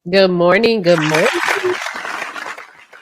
Good morning. Good morning.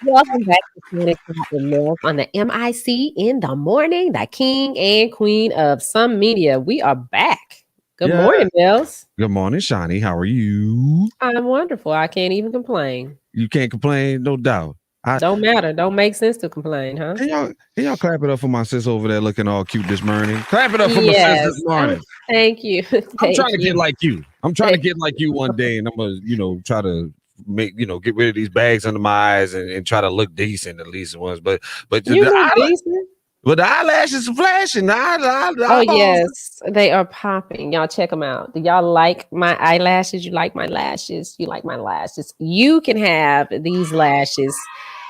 Welcome back to Shani Melz on the MIC in the morning, the king and queen of some media. We are back. Good Yeah. morning, Mills. Good morning, Shani. How are you? I'm wonderful. I can't even complain. You can't complain, no doubt. Don't matter. Don't make sense to complain, huh? Can y'all clap it up for my sis over there looking all cute this morning? Clap it up for my sis Yes. this morning. Thank you. I'm trying to get like you. I'm trying to get like you one day, and I'm gonna, try to make, get rid of these bags under my eyes and try to look decent at least once. But You look decent. But the eyelashes are flashing. Oh, yes. They are popping. Y'all check them out. Do y'all like my eyelashes? You like my lashes? You like my lashes? You can have these lashes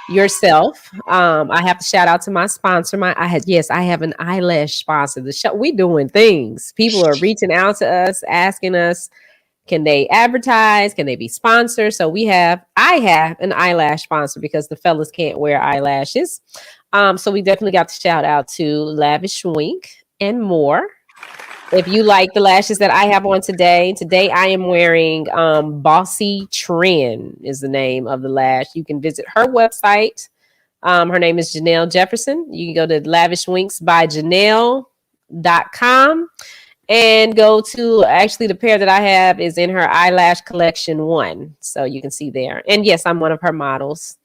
yourself. I have to shout out to my sponsor. I have an eyelash sponsor. The show, we doing things. People are reaching out to us, asking us, can they advertise? Can they be sponsored? So I have an eyelash sponsor because the fellas can't wear eyelashes. So we definitely got to shout out to Lavish Wink and more. If you like the lashes that I have on today I am wearing Bossy Trend is the name of the lash. You can visit her website. Her name is Janelle Jefferson. You can go to Lavish Winks by Janelle.com and go to, actually the pair that I have is in her eyelash collection 1. So you can see there. And yes, I'm one of her models.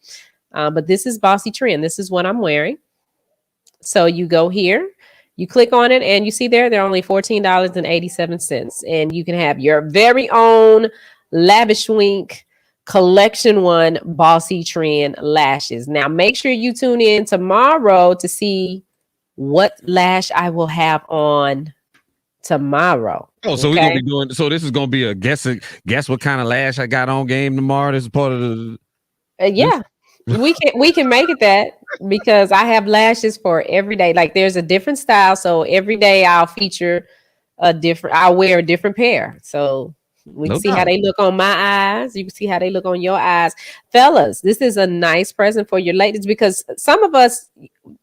But this is Bossy Trend. This is what I'm wearing. So you go here, you click on it, and you see they're only $14.87. And you can have your very own Lavish Wink Collection 1 Bossy Trend lashes. Now, make sure you tune in tomorrow to see what lash I will have on tomorrow. Oh, so we're gonna be doing. So this is gonna be a guess what kind of lash I got on game tomorrow. This is part of the. Yeah. we can make it that, because I have lashes for every day. Like there's a different style, so every day I'll feature I'll wear a different pair. So we can see how they look on my eyes. You can see how they look on your eyes. Fellas, this is a nice present for your ladies, because some of us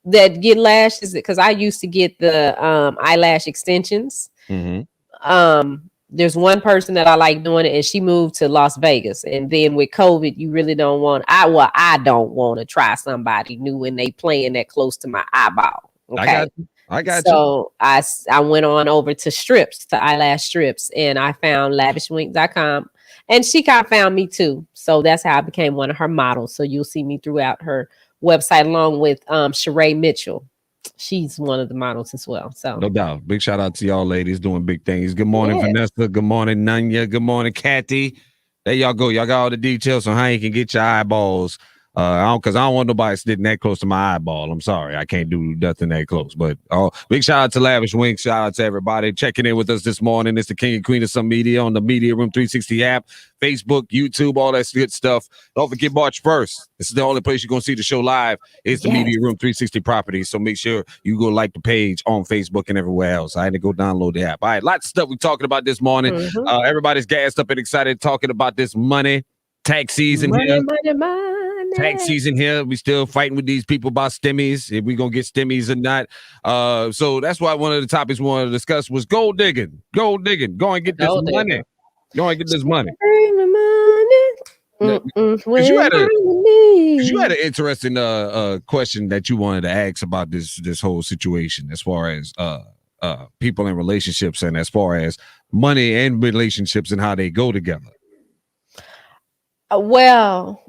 that get lashes, because I used to get the eyelash extensions. Mm-hmm. There's one person that I like doing it, and she moved to Las Vegas. And then with COVID, you really don't want. I don't want to try somebody new when they playing that close to my eyeball. Okay, I got you. So I went on over to eyelash strips, and I found lavishwink.com, and she kind of found me too. So that's how I became one of her models. So you'll see me throughout her website along with Sheree Mitchell. She's one of the models as well. So no doubt. Big shout out to y'all ladies doing big things. Good morning, Vanessa. Good morning, Nanya. Good morning, Kathy. There y'all go. Y'all got all the details on how you can get your eyeballs. Because I don't want nobody sitting that close to my eyeball. I'm sorry, I can't do nothing that close. But big shout out to Lavish Wink. Shout out to everybody checking in with us this morning. It's the King and Queen of some media on the Media Room 360 app, Facebook, YouTube, all that good stuff. Don't forget March 1st. This is the only place you're gonna see the show live. It's the Media Room 360 property. So make sure you go like the page on Facebook and everywhere else. I had to go download the app. All right, lots of stuff we're talking about this morning. Everybody's gassed up and excited talking about this money. Tax season here. Tax season here. We still fighting with these people about stimmies, if we gonna get stimmies or not. So that's why one of the topics we wanted to discuss was gold digging. Gold digging. Go and get this money. Go and get this money. Because you had an interesting question that you wanted to ask about this whole situation, as far as people in relationships, and as far as money and relationships and how they go together. Well,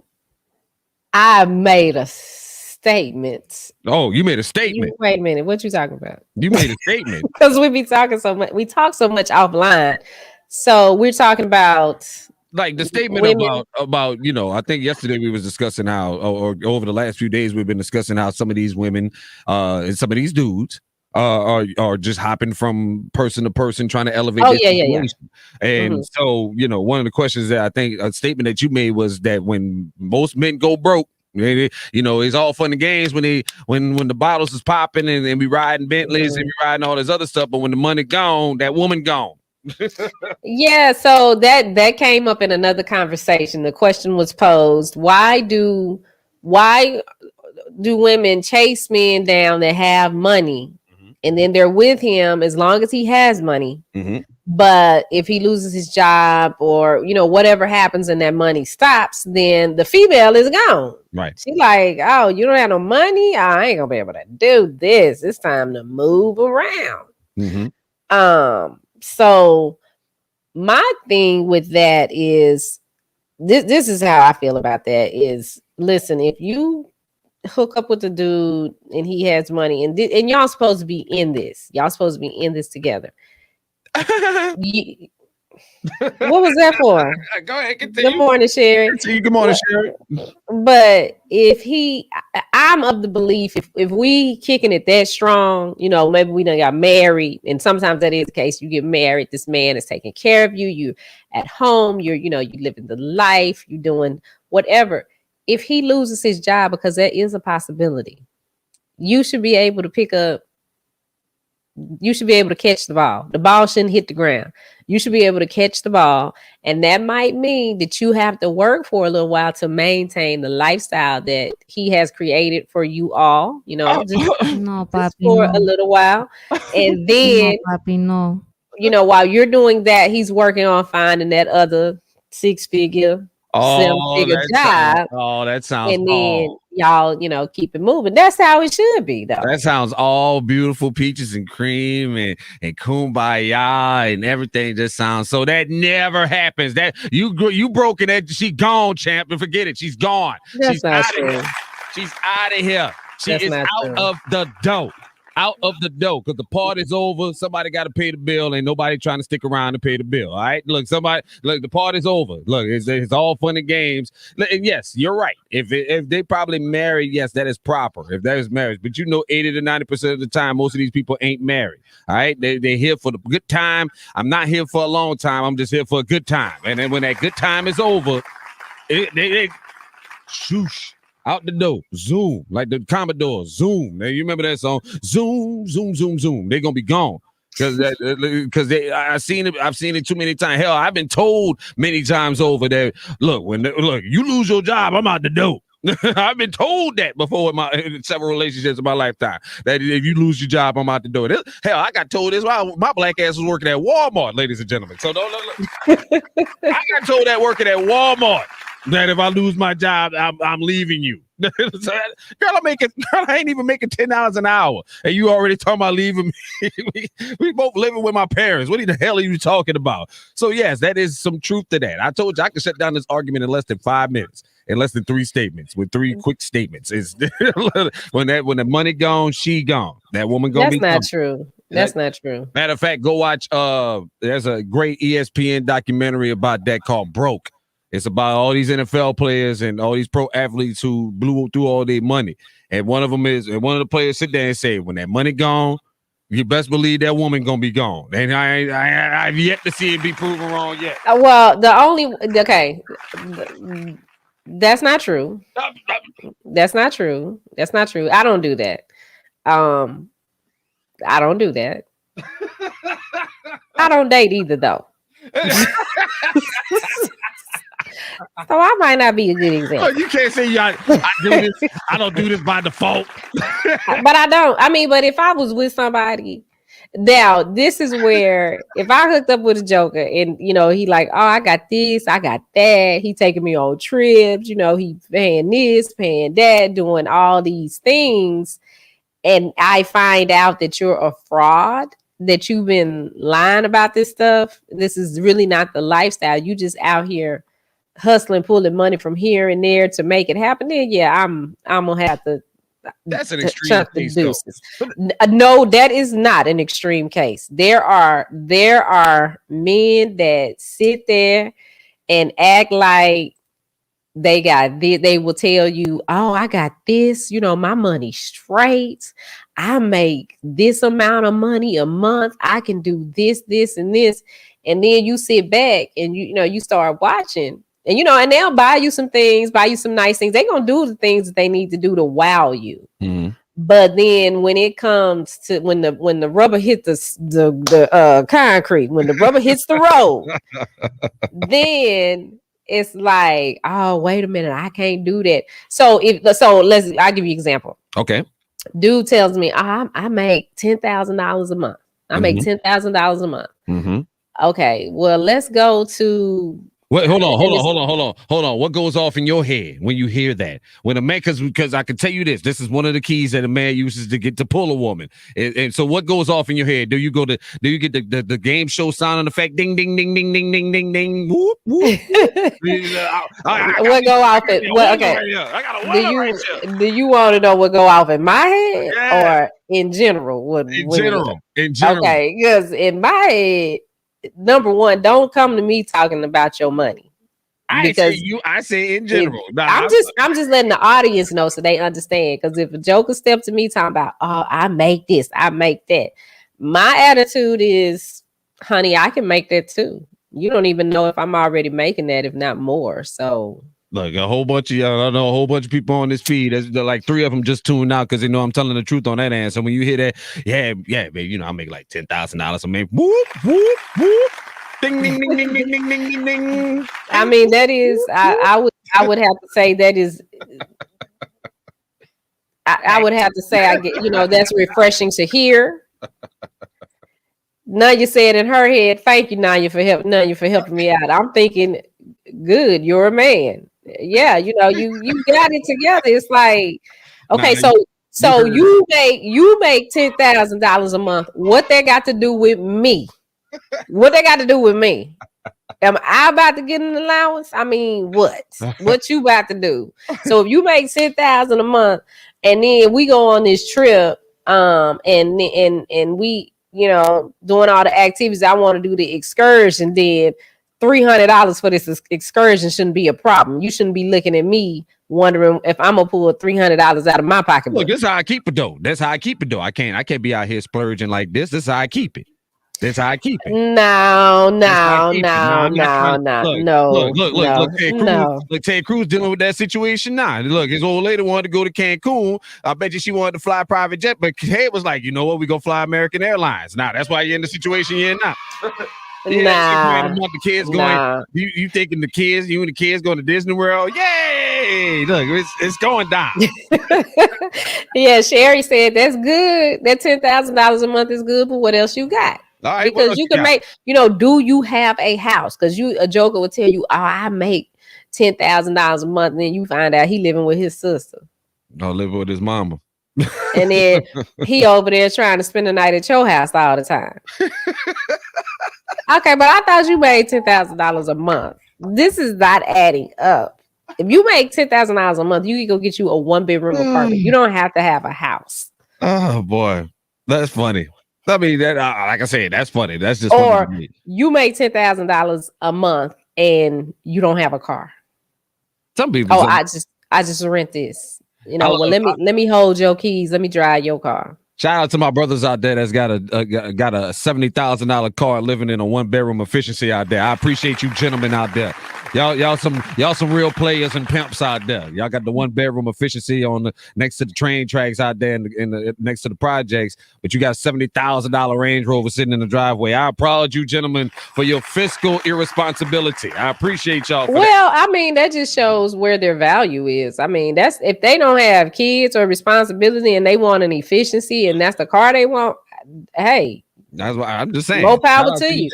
I made a statement. Oh, you made a statement. Wait a minute. What you talking about? You made a statement. Because we be talking so much. We talk so much offline. So we're talking about like the statement Women. about I think yesterday we was discussing how, or over the last few days we've been discussing how some of these women and some of these dudes are just hopping from person to person trying to elevate Oh their yeah. situation. And so one of the questions that I think a statement that you made was that when most men go broke, it's all fun and games when the bottles is popping and we riding Bentleys and we riding all this other stuff, but when the money gone, that woman gone. Yeah, so that came up in another conversation. The question was posed: why do women chase men down that have money, and then they're with him as long as he has money? But if he loses his job or whatever happens and that money stops, then the female is gone. Right. She's like, oh, you don't have no money? I ain't gonna be able to do this. It's time to move around. So my thing with that is this is how I feel about that is, listen, if you hook up with the dude and he has money and y'all supposed to be in this. Y'all supposed to be in this together. What was that for? Go ahead, continue. Good morning, Sherry. Good morning, Sherry. But I'm of the belief if we kicking it that strong, maybe we done got married, and sometimes that is the case. You get married, this man is taking care of you. You at home, you living the life, you doing whatever. If he loses his job, because that is a possibility, you should be able to pick up. You should be able to catch the ball. The ball shouldn't hit the ground. You should be able to catch the ball. And that might mean that you have to work for a little while to maintain the lifestyle that he has created for you all, just for a little while. And then, while you're doing that, he's working on finding that other 6-figure, 7-figure job. That sounds. And then y'all, keep it moving. That's how it should be, though. That sounds all beautiful, peaches and cream and kumbaya and everything. Just sounds so. That never happens. That you broken that. She gone, champ, and forget it. She's gone. She's not true. She's out of here. She is out of the dough. Out of the dough, because the party's over. Somebody got to pay the bill. Ain't nobody trying to stick around to pay the bill. All right, look, the party's over. Look, it's all fun and games. And yes, you're right. If they probably married, yes, that is proper. If that is marriage, but 80 to 90% of the time, most of these people ain't married. All right, they're here for the good time. I'm not here for a long time. I'm just here for a good time. And then when that good time is over, they shoosh. Out the door, zoom, like the Commodore, zoom. Now, you remember that song? Zoom, zoom, zoom, zoom. They're gonna be gone because I've seen it too many times. Hell, I've been told many times over that. Look, you lose your job, I'm out the door. I've been told that before in several relationships in my lifetime. That if you lose your job, I'm out the door. Hell, I got told this while my black ass was working at Walmart, ladies and gentlemen. So don't. I got told that working at Walmart. That if I lose my job, I'm leaving you. Girl, I ain't even making $10 an hour. And you already talking about leaving me. we both living with my parents. What the hell are you talking about? So yes, that is some truth to that. I told you I could shut down this argument in less than 5 minutes. In less than 3 statements, with 3 quick statements. Is when the money gone, she gone. That woman gonna be gone. That's not true. That's not true. Matter of fact, go watch there's a great ESPN documentary about that called Broke. It's about all these NFL players and all these pro athletes who blew through all their money. And one of the players sit there and say, when that money gone, you best believe that woman gonna be gone. And I've yet to see it be proven wrong yet. Well, that's not true. That's not true. That's not true. I don't do that. I don't do that. I don't date either, though. So I might not be a good example. Oh, you can't say I do this. I don't do this by default. But I don't. I mean, but if I was with somebody, now this is where if I hooked up with a joker and he like, oh, I got this, I got that. He taking me on trips. He paying this, paying that, doing all these things, and I find out that you're a fraud, that you've been lying about this stuff. This is really not the lifestyle. You just out here hustling, pulling money from here and there to make it happen. Then I'm gonna have to. That's an extreme case. No, that is not an extreme case. There are men that sit there and act like they will tell you, oh, I got this, my money straight. I make this amount of money a month. I can do this, and this. And then you sit back and you start watching. And and they'll buy you some things, buy you some nice things. They're gonna do the things that they need to do to wow you. Mm-hmm. But then when it comes to when the rubber hits the concrete, when the rubber hits the road, then it's like, oh, wait a minute, I can't do that. I'll give you an example. Okay. Dude tells me, I make $10,000 a month. I make $10,000 a month. Mm-hmm. Okay, well, let's go to. Wait, hold on. What goes off in your head when you hear that? When a man, because I can tell you this is one of the keys that a man uses to get to pull a woman. And so, what goes off in your head? Do you get the game show sound effect? Ding, ding, ding, ding, ding, ding, ding, ding. Whoop, whoop. What go off it? Well, okay. I got a woman right here. Do you want to know what go off in my head or in general? In general. Okay, because in my head. Number one, don't come to me talking about your money. I say in general. I'm just letting the audience know so they understand. Because if a joker steps to me talking about, oh, I make this, I make that, my attitude is, honey, I can make that too. You don't even know if I'm already making that, if not more. So. Look, a whole bunch of y'all, I know a whole bunch of people on this feed. There's like 3 of them just tuned out because they know I'm telling the truth on that answer. When you hear that, yeah, baby, I make like $10,000 a month. Whoop, whoop, whoop. Ding, ding, ding, ding, ding, ding, ding, ding. I mean, that is, I would have to say that is, I would have to say, I get, that's refreshing to hear. Nanya said in her head, thank you, Nanya, for helping me out. I'm thinking, good, you're a man. Yeah, you got it together. It's like, okay, so you make $10,000 a month. What that got to do with me? What they got to do with me? Am I about to get an allowance? I mean, what? What you about to do? So if you make $10,000 a month, and then we go on this trip, and we, doing all the activities, I want to do the excursion, then $300 for this excursion shouldn't be a problem. You shouldn't be looking at me wondering if I'm gonna pull $300 out of my pocket. Look, this is how I keep it though. I can't be out here splurging like this. This is how I keep it. That's how I keep it. No. Look, Ted Cruz dealing with that situation now. Look, his old lady wanted to go to Cancun. I bet you she wanted to fly a private jet, but Ted was like, you know what? We gonna fly American Airlines. Now that's why you're in the situation you're in now. The kids going. You thinking the kids? You and the kids going to Disney World? Yay! Look, it's going down. Yeah, Sherry said that's good. That $10,000 a month is good, but what else you got? All right, because you can make. Do you have a house? Because a joker will tell you, oh, I make $10,000 a month, and then you find out he living with his sister. No, living with his mama. And then he over there trying to spend the night at your house all the time. Okay, but I thought you made $10,000 a month. This is not adding up. If you make $10,000 a month, you can go get you a 1-bedroom apartment. You don't have to have a house. Oh boy, that's funny. I mean, that like I said, that's funny. That's just or funny. You make $10,000 a month and you don't have a car. Some people. Oh, I just rent this. Let me hold your keys. Let me drive your car. Shout out to my brothers out there that's got a $70,000 car living in a 1-bedroom efficiency out there. I appreciate you gentlemen out there. Y'all some real players and pimps out there. Y'all got the 1-bedroom efficiency on next to the train tracks out there in next to the projects, but you got $70,000 Range Rover sitting in the driveway. I applaud you gentlemen for your fiscal irresponsibility. I appreciate y'all. I mean, that just shows where their value is. I mean, that's if they don't have kids or responsibility and they want an efficiency and that's the car they want. Hey, that's why I'm just saying. More power to you.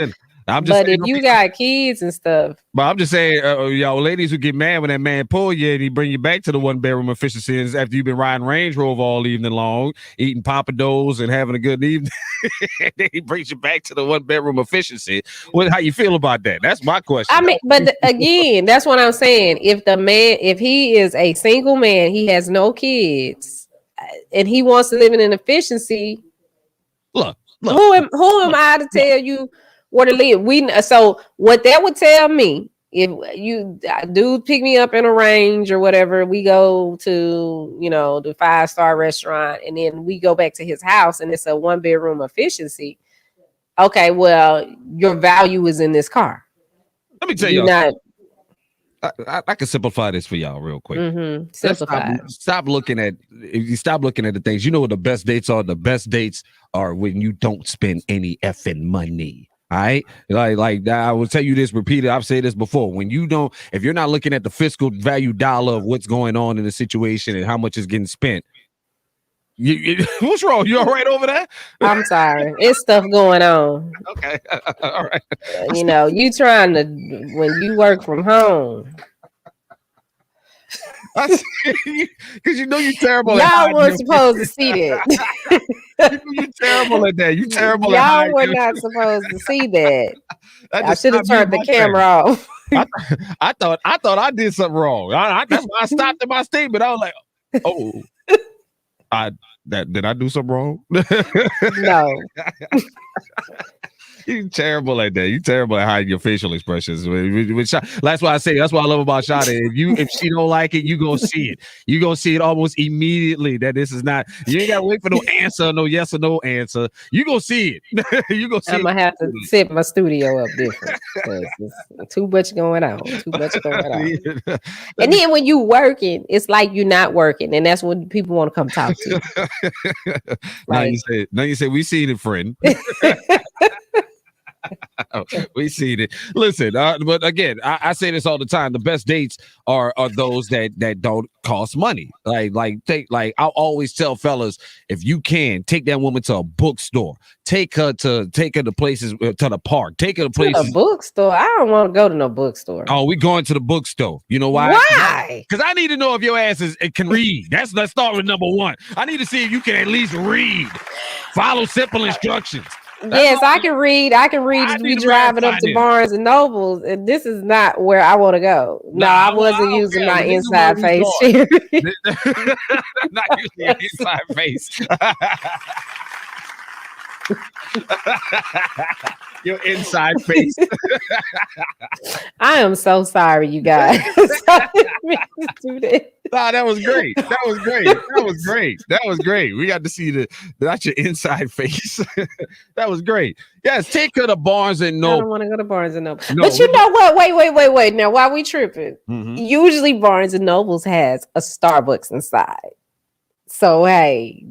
But if you got kids and stuff. But I'm just saying, y'all ladies who get mad when that man pull you and he bring you back to the 1-bedroom efficiency after you've been riding Range Rover all evening long, eating Papados and having a good evening. Then he brings you back to the 1-bedroom efficiency. How you feel about that? That's my question. I mean, but again, that's what I'm saying. If he is a single man, he has no kids, and he wants to live in an efficiency. Look. Who am I to tell you where to live? So what that would tell me If you dude pick me up in a range or whatever, we go to, the 5-star restaurant, and then we go back to his house and it's a 1-bedroom efficiency. Okay, well, your value is in this car. Let me tell You're y'all. not. I can simplify this for y'all real quick. Simplify. Stop looking at. If you stop looking at the things, you know what the best dates are. The best dates are when you don't spend any effing money. All right, like I will tell you this repeated. I've said this before. When you don't, if you're not looking at the fiscal value dollar of what's going on in the situation and how much is getting spent, what's wrong? You all right over there? I'm sorry, it's stuff going on. Okay, all right. You trying to when you work from home. Because you're terrible. Y'all weren't supposed to see that. You're terrible at that. You terrible. Y'all were not supposed to see that. I should have turned the camera off. I thought I did something wrong. That's why I stopped in my statement. I was like, oh, did I do something wrong? No. You're terrible at that. You're terrible at hiding your facial expressions. That's why I say that's what I love about Shani. If she don't like it, you gonna see it. You gonna see it almost immediately that this is not. You ain't gotta wait for no answer, no yes or no answer. You gonna see it. You gonna see. I'm gonna have to set my studio up different because there's too much going on. Too much going on. And then when you working, it's like you're not working, and that's what people want to come talk to. Now you say we seen it, friend. We seen it. Listen, but again, I say this all the time. The best dates are those that don't cost money. Like I'll always tell fellas, if you can, take that woman to a bookstore. Take her to places, to the park. Take her to places. A bookstore? I don't want to go to no bookstore. Oh, we going to the bookstore. You know why? Why? Because I need to know if your ass can read. Let's start with number one. I need to see if you can at least read. Follow simple instructions. Yes, I can read. We driving up to Barnes and Nobles, and this is not where I want to go. No, I wasn't using my inside face. Not using your inside face. Your inside face. I am so sorry, you guys. Nah, that was great. That was great. We got to see that's your inside face. That was great. Yes, take her to Barnes and Noble. I don't want to go to Barnes and Noble. No, but you know what? Wait. Now, why we tripping? Usually Barnes and Nobles has a Starbucks inside. So hey,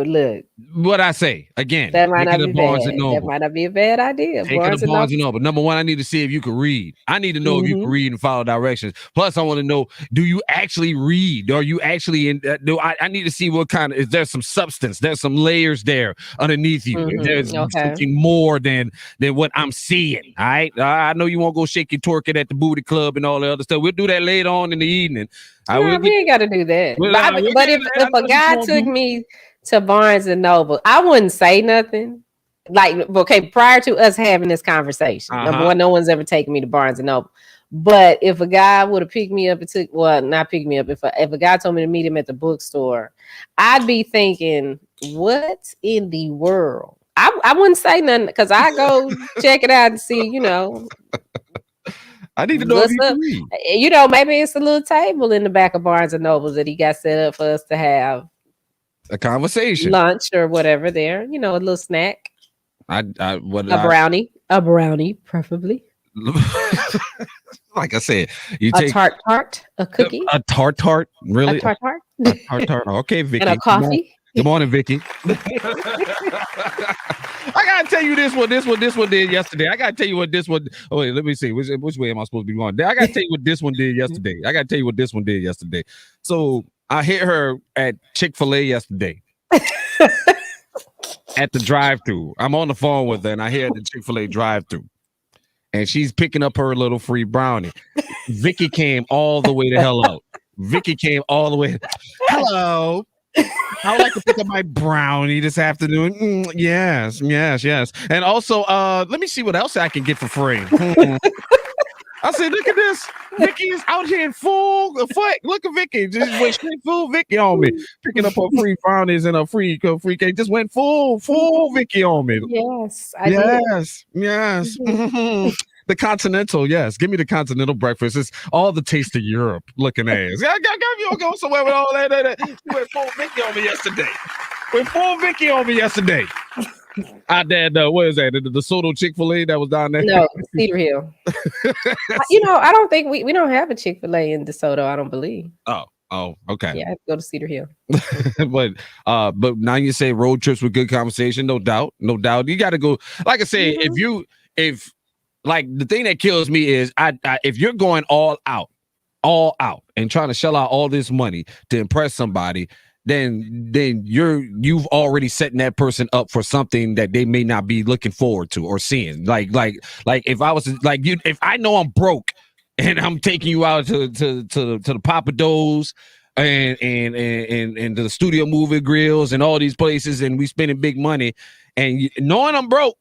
look. What I say again? That might not be bad. That might not be a bad idea. Take it to Barnes and Noble. Number one, I need to see if you can read. I need to know if you can read and follow directions. Plus, I want to know: do you actually read? Are you actually in? I need to see what kind of. Is there some substance? There's some layers there underneath you. There's something more than what I'm seeing. All right. I know you won't go shake your torque at the booty club and all the other stuff. We'll do that later on in the evening. We ain't got to do that. But if a guy took me to Barnes and Noble, I wouldn't say nothing. Like, okay, prior to us having this conversation, number one, no one's ever taken me to Barnes and Noble. But if a guy would have picked me up not picked me up. If a guy told me to meet him at the bookstore, I'd be thinking, what in the world? I wouldn't say nothing because I go check it out and see, I need to know if you can read. Maybe it's a little table in the back of Barnes and Nobles that he got set up for us to have a conversation, lunch or whatever there. A little snack. A brownie, preferably. Like I said, take tart, a cookie, a tart, really, a tart. Okay, Vicky, and a coffee. Good morning, Vicky. I gotta tell you this one did yesterday. I gotta tell you what this one. Oh wait, let me see. Which way am I supposed to be going? I gotta tell you what this one did yesterday. So I hit her at Chick-fil-A yesterday. At the drive-thru. I'm on the phone with her and I hear the Chick-fil-A drive-thru. And she's picking up her little free brownie. Vicky came all the way the hell out. Hello. I would like to pick up my brownie this afternoon. Yes. And also, let me see what else I can get for free. I said, look at this. Vicky is out here in full foot. Look at Vicky. Just went straight full Vicky on me. Picking up her free brownies and a free cake. Just went full Vicky on me. Yes, I did. Yes. The The continental, yes. Give me the continental breakfast. It's all the taste of Europe looking ass. You don't go somewhere with all that. You went full Vicky on me yesterday. I did. What is that? The Soto Chick-fil-A that was down there? No, Cedar Hill. I don't think we don't have a Chick-fil-A in DeSoto. I don't believe. Oh, okay. Yeah, I have to go to Cedar Hill. but now you say road trips with good conversation, no doubt. You got to go. Like I say, if like the thing that kills me is if you're going all out and trying to shell out all this money to impress somebody, then you've already setting that person up for something that they may not be looking forward to or seeing. Like if I was like you, if I know I'm broke and I'm taking you out to the Papa Do's and the studio movie grills and all these places, and we spending big money, and knowing I'm broke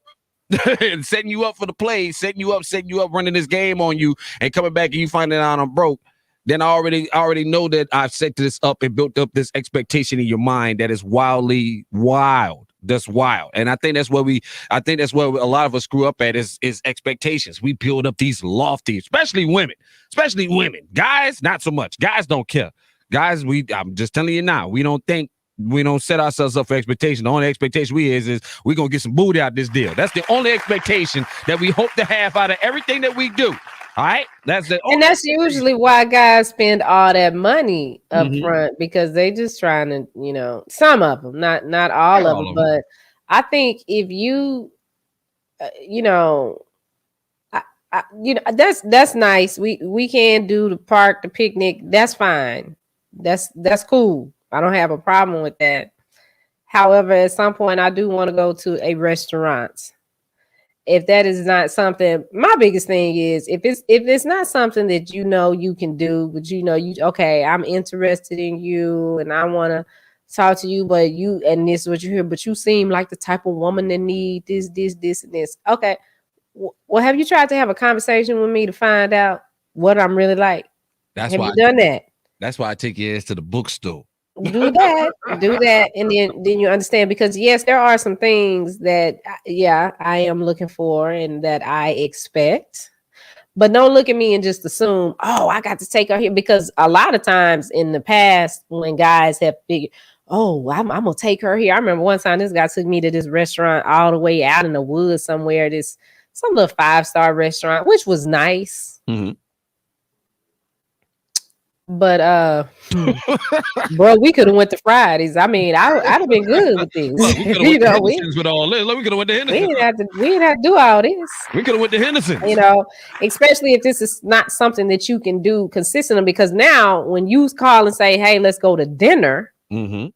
and setting you up for the play, setting you up, running this game on you, and coming back and you finding out I'm broke. Then I already know that I've set this up and built up this expectation in your mind that is wildly wild. That's wild. And I think that's where a lot of us screw up at is expectations. We build up these lofty, especially women. Guys, not so much. Guys don't care. Guys, I'm just telling you now, we don't set ourselves up for expectation. The only expectation is we're gonna get some booty out this deal. That's the only expectation that we hope to have out of everything that we do. All right, that's usually why guys spend all that money up front, because they just trying to, some of them, not all of them, but I think if you, that's nice. We can do the park, the picnic. That's fine. That's cool. I don't have a problem with that. However, at some point, I do want to go to a restaurant. If that is not something, my biggest thing is if it's not something that you can do, but okay, I'm interested in you and I want to talk to you, but and this is what you hear, but you seem like the type of woman that need this, and this. Okay, well, have you tried to have a conversation with me to find out what I'm really like? Have you done that? That's why I take your ass to the bookstore. Do that, and then you understand, because yes, there are some things that I am looking for and that I expect, but don't look at me and just assume, oh, I got to take her here, because a lot of times in the past when guys have figured, oh, I'm gonna take her here. I remember one time this guy took me to this restaurant all the way out in the woods somewhere, some little 5-star restaurant, which was nice. Mm-hmm. But bro, we could have went to Fridays. I mean, I'd have been good with this. Look, we could have went to Henderson. We didn't have to do all this. We could have went to Henderson. Especially if this is not something that you can do consistently. Because now, when you call and say, "Hey, let's go to dinner," I'm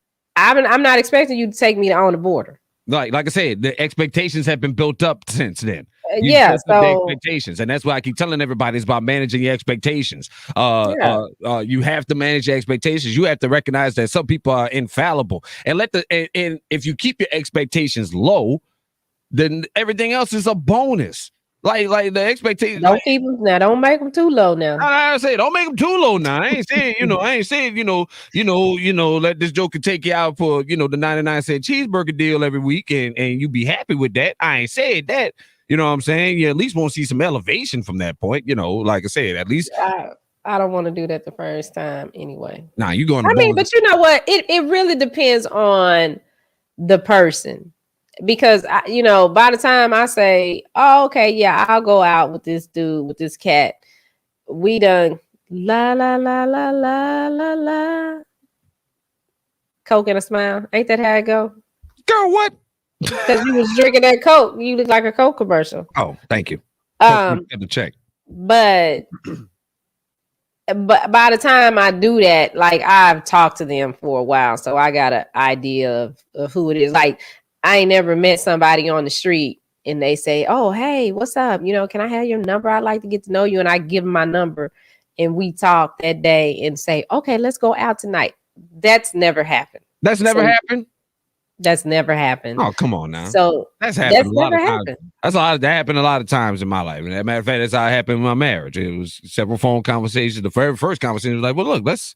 not expecting you to take me on the border. Like I said, the expectations have been built up since then. So the expectations, and that's why I keep telling everybody it's about managing your expectations. You have to manage your expectations. You have to recognize that some people are infallible, and and if you keep your expectations low, then everything else is a bonus. Like the expectations. Don't keep them now. Don't make them too low now. I say don't make them too low now. I ain't saying let this joker take you out for the 99-cent cheeseburger deal every week and you be happy with that. I ain't said that. You know what I'm saying? You at least want to see some elevation from that point. Like I said, at least I don't want to do that the first time anyway. Nah, you going? But you know what? It really depends on the person. Because by the time I say, oh, okay, yeah, I'll go out with this dude, with this cat, we done la la la la la la la. Coke and a smile. Ain't that how it go? Girl, what? Because you was drinking that Coke. You look like a Coke commercial. Oh, thank you. Get the check. But by the time I do that, like, I've talked to them for a while, so I got an idea of who it is. Like, I ain't never met somebody on the street and they say, oh, hey, what's up? Can I have your number? I'd like to get to know you. And I give them my number and we talk that day and say, okay, let's go out tonight. That's never happened. That's never happened? That's never happened. Oh, come on now. So that's happened a lot of times. That happened a lot of times in my life. And as a matter of fact, that's how it happened in my marriage. It was several phone conversations. The very first conversation was like, well, look, let's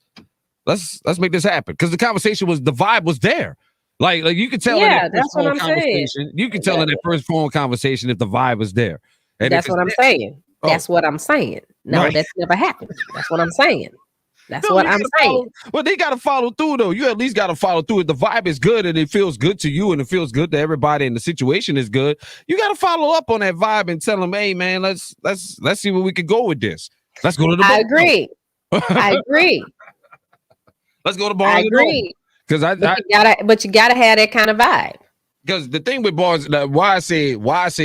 make this happen. Because the conversation the vibe was there. Like you could tell in that first phone conversation. You could tell in that first phone conversation if the vibe was there. And that's what I'm saying. Oh, That's what I'm saying. No, right. that's never happened. That's what I'm saying. That's No, what you I'm gotta saying. follow. Well, they gotta follow through though. You at least gotta follow through. If the vibe is good and it feels good to you and it feels good to everybody and the situation is good, you gotta follow up on that vibe and tell them, hey man, let's see where we could go with this. Let's go to the I bookstore. agree. I agree. Let's go to I Barnes and Noble. agree. Because But you gotta have that kind of vibe. because the thing with Barnes, why I say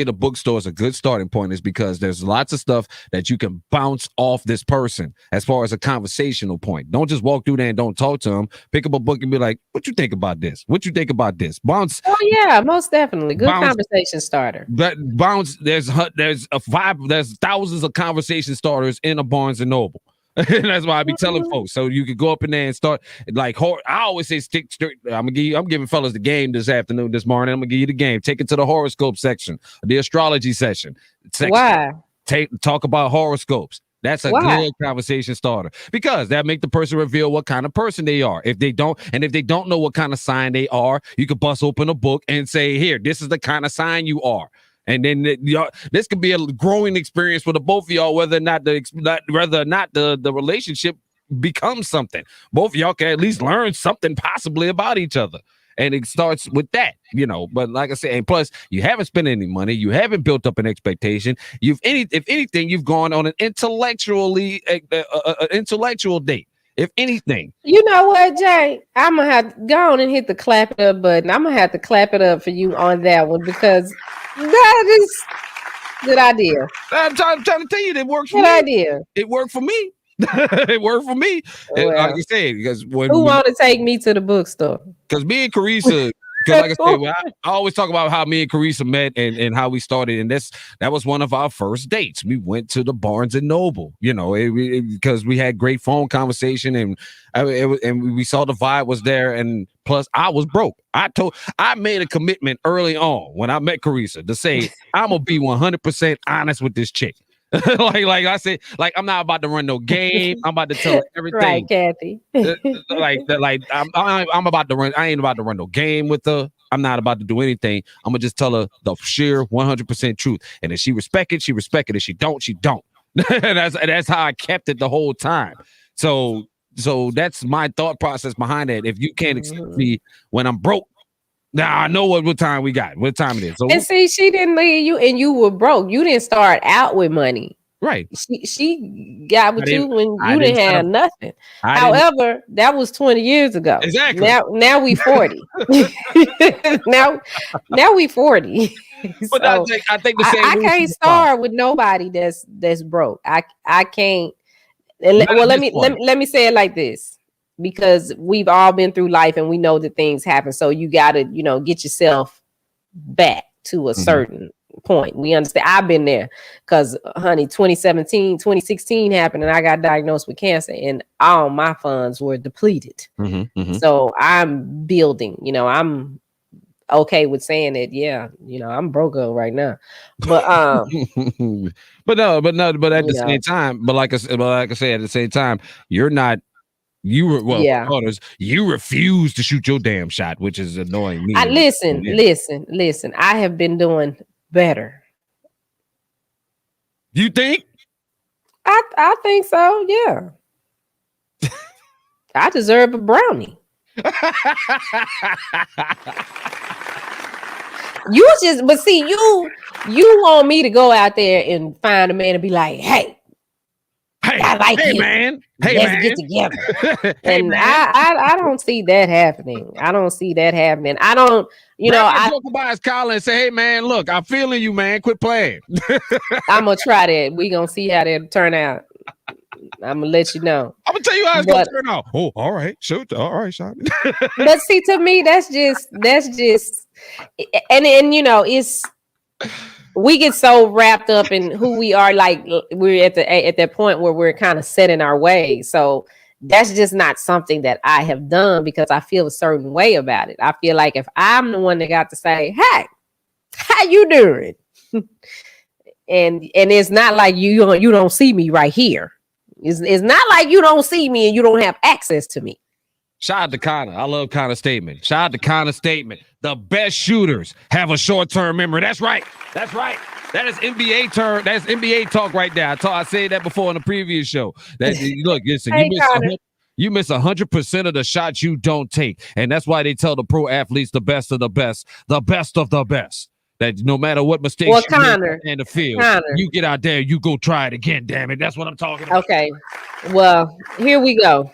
the bookstore is a good starting point is because there's lots of stuff that you can bounce off this person as far as a conversational point. Don't just walk through there and don't talk to them. Pick up a book and be like, "What you think about this? What you think about this?" Oh yeah, most definitely. Good Bounce, conversation starter. bounce. There's a vibe. There's thousands of conversation starters in a Barnes and Noble. And that's why I be telling folks. So you could go up in there and start like I always say stick straight. I'm giving fellas the game this morning. I'm gonna give you the game. Take it to the horoscope section, the astrology section. Why? Talk about horoscopes. That's a Why? good conversation starter because that make the person reveal what kind of person they are. If they don't know what kind of sign they are, you could bust open a book and say, "Here, this is the kind of sign you are." And then this could be a growing experience for the both of y'all, whether or not the relationship becomes something. Both of y'all can at least learn something possibly about each other. And it starts with that, But like I said, and plus, you haven't spent any money, you haven't built up an expectation. If anything, you've gone on an intellectual date. If anything, You know what, Jay? I'm gonna have to go on and hit the clap it up button. I'm gonna have to clap it up for you on that one because that is good idea. I'm trying to tell you, that works for Good me. idea. It worked for me. It worked for me. Like Well, you said, because who want to take me to the bookstore? because me and Carissa, because like I said, I always talk about how me and Carissa met and how we started, and that was one of our first dates. We went to the Barnes and Noble, because we had great phone conversation and we saw the vibe was there, and plus I was broke. I made a commitment early on when I met Carissa to say I'm gonna be 100% honest with this chick. like I said, like I'm not about to run no game. I'm about to tell her everything. Right, Kathy. I'm about to run. I ain't about to run no game with her. I'm not about to do anything. I'm gonna just tell her the sheer 100% truth. And if she respect it, she respect it. If she don't, she don't. that's how I kept it the whole time. So that's my thought process behind that. If you can't accept me when I'm broke, now I know what time we got. What time it is. So and see, she didn't leave you, and you were broke. You didn't start out with money. Right. She got with you when you didn't have nothing. However, that was 20 years ago. Exactly. Now we 40. now we 40. But so I think the same. I can't start with nobody that's broke. I can't. Well, let me say it like this, because we've all been through life and we know that things happen. So you got to, get yourself back to a certain point. We understand. I've been there because, honey, 2016 happened and I got diagnosed with cancer and all my funds were depleted. So I'm building, I'm okay with saying that. Yeah, I'm broke up right now, but but at the same time, but like I say, at the same time, you're not. You refuse to shoot your damn shot, which is annoying me. Listen. I have been doing better. You think? I think so. Yeah. I deserve a brownie. But see, you want me to go out there and find a man and be like, hey, I like you, man. Let's get together. And I don't see that happening. I don't. I joke by his collar and say, "Hey, man, look, I'm feeling you, man. Quit playing." I'm gonna try that. We gonna see how that turn out. I'm gonna let you know. I'm gonna tell you how it's gonna turn out. Oh, all right, shoot, all right, Shani. But see, to me, that's just, and it's. We get so wrapped up in who we are, like we're at that point where we're kind of set in our ways. So that's just not something that I have done because I feel a certain way about it. I feel like if I'm the one that got to say, "Hey, how you doing?" and it's not like you don't see me right here. It's not like you don't see me and you don't have access to me. Shout out to Connor. I love Connor's statement. Shout out to Connor's statement. The best shooters have a short-term memory. That's right. That's right. That is NBA term. That's NBA talk right there. I said that before in the previous show. That look, listen, Hey, you miss 100% of the shots you don't take, and that's why they tell the pro athletes the best of the best of the best. That no matter what mistakes you make in the field, you get out there, you go try it again. Damn it, that's what I'm talking about. Okay, well, here we go.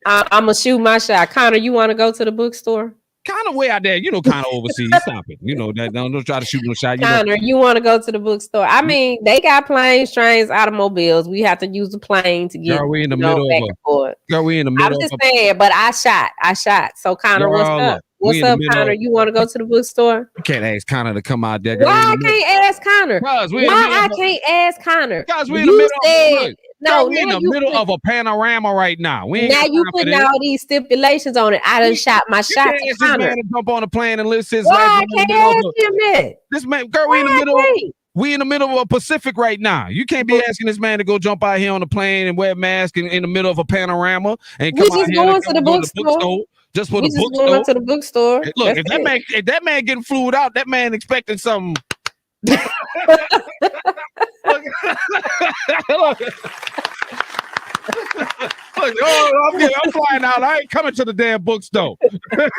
I'm gonna shoot my shot. Connor, you want to go to the bookstore? Kind of way out there, kind of overseas. Stop it. That don't try to shoot no shot. Connor, you want to go to the bookstore? I mean, they got planes, trains, automobiles. We have to use the plane to get. Girl, we in the middle back and forth. Girl, we in the middle. I'm just saying, but I shot. So Connor, what's up? What's up, Connor? You want to go to the bookstore? You can't ask Connor to come out there. Girl, why I can't ask Connor? Why I can't ask Connor? Because we're in the middle. We're in the middle of a panorama right now. Now you putting all these stipulations on it. I done shot my shot. You can't ask this man to jump on a plane and list his life. Why I can't ask him that? This man, girl, we in the middle of a Pacific right now. You can't be asking this man to go jump out here on the plane and wear a mask in the middle of a panorama and come out here going to the bookstore. Just for the bookstore. Going to the bookstore. Hey, look, if that man getting flued out, that man expecting something. Look, I'm flying out. I ain't coming to the damn bookstore. Let's